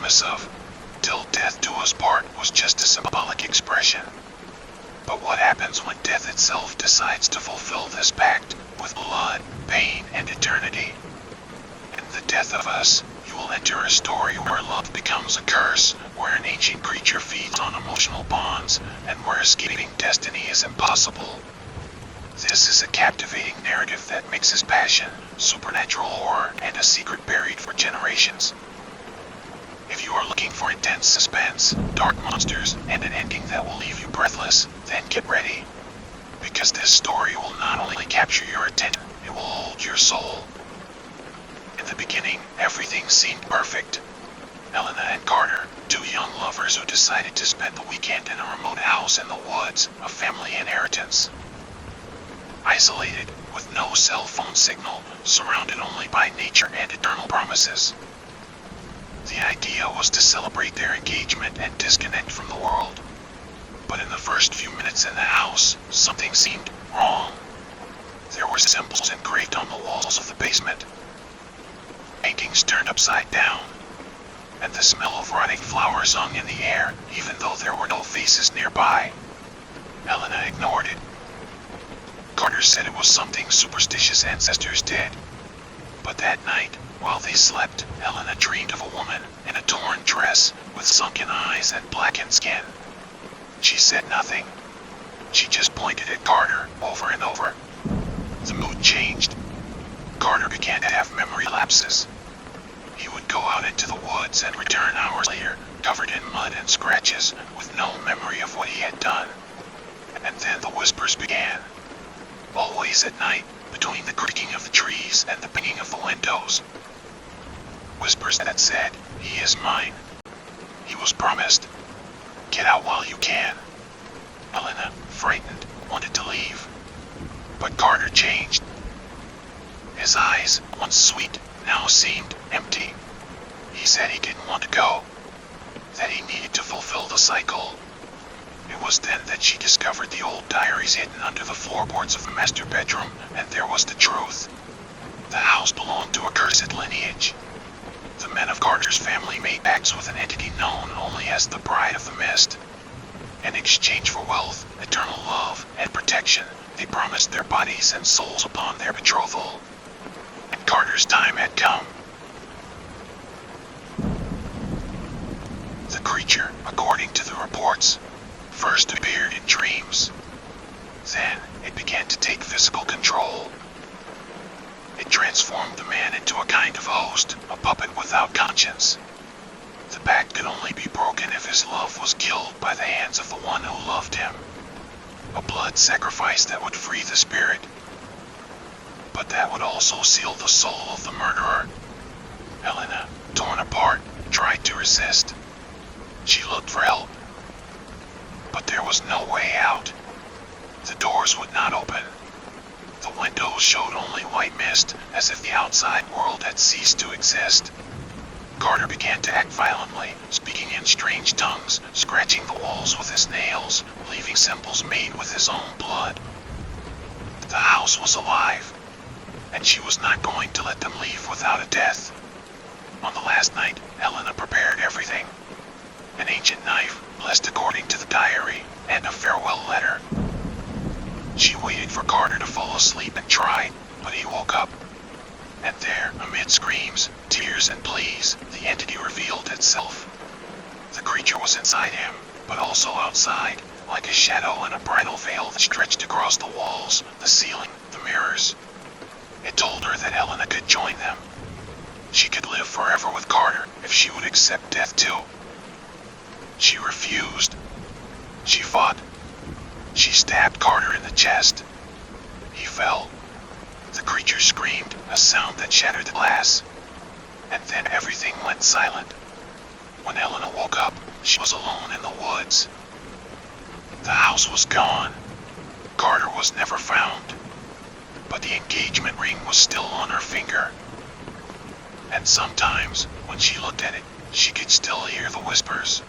promise of "till death do us part" was just a symbolic expression. But what happens when death itself decides to fulfill this pact with blood, pain, and eternity? In the death of us, you will enter a story where love becomes a curse, where an ancient creature feeds on emotional bonds, and where escaping destiny is impossible. This is a captivating narrative that mixes passion, supernatural horror, and a secret buried for generations. If you are looking for intense suspense, dark monsters, and an ending that will leave you breathless, then get ready. Because this story will not only capture your attention, it will hold your soul. In the beginning, everything seemed perfect. Elena and Carter, two young lovers who decided to spend the weekend in a remote house in the woods, a family inheritance. Isolated, with no cell phone signal, surrounded only by nature and eternal promises. The idea was to celebrate their engagement and disconnect from the world. But in the first few minutes in the house, something seemed wrong. There were symbols engraved on the walls of the basement. Paintings turned upside down. And the smell of rotting flowers hung in the air, even though there were no faces nearby. Elena ignored it. Carter said it was something superstitious ancestors did. But that night, while they slept, Elena dreamed of a woman in a torn dress with sunken eyes and blackened skin. She said nothing. She just pointed at Carter over and over. The mood changed. Carter began to have memory lapses. He would go out into the woods and return hours later, covered in mud and scratches, with no memory of what he had done. And then the whispers began. Always at night, between the creaking of the trees and the banging of the windows. Whispers that said, "He is mine. He was promised. Get out while you can." Elena, frightened, wanted to leave. But Carter changed. His eyes, once sweet, now seemed empty. He said he didn't want to go, that he needed to fulfill the cycle. It was then that she discovered the old diaries hidden under the floorboards of the master bedroom, and there was the truth. The house belonged to a cursed lineage. The men of Carter's family made pacts with an entity known only as the Bride of the Mist. In exchange for wealth, eternal love, and protection, they promised their bodies and souls upon their betrothal. And Carter's time had come. The creature, according to the reports, first appeared in dreams. Then it began to take physical control. It transformed the man into a kind of host, a puppet without conscience. The pact could only be broken if his love was killed by the hands of the one who loved him. A blood sacrifice that would free the spirit, but that would also seal the soul of the murderer. Elena, torn apart, tried to resist. She looked for help, but there was no way out. The doors would not open. The windows showed only white mist, as if the outside world had ceased to exist. Carter began to act violently, speaking in strange tongues, scratching the walls with his nails, leaving symbols made with his own blood. The house was alive, and she was not going to let them leave without a death. On the last night, Elena prepared everything. An ancient knife, blessed according to the diary, and a farewell letter. She waited for Carter to fall asleep and tried, but he woke up. And there, amid screams, tears, and pleas, the entity revealed itself. The creature was inside him, but also outside, like a shadow in a bridal veil that stretched across the walls, the ceiling, the mirrors. It told her that Elena could join them. She could live forever with Carter if she would accept death too. She refused. She fought. She stabbed Carter in the chest. He fell. The creature screamed, a sound that shattered the glass. And then everything went silent. When Elena woke up, she was alone in the woods. The house was gone. Carter was never found. But the engagement ring was still on her finger. And sometimes, when she looked at it, she could still hear the whispers.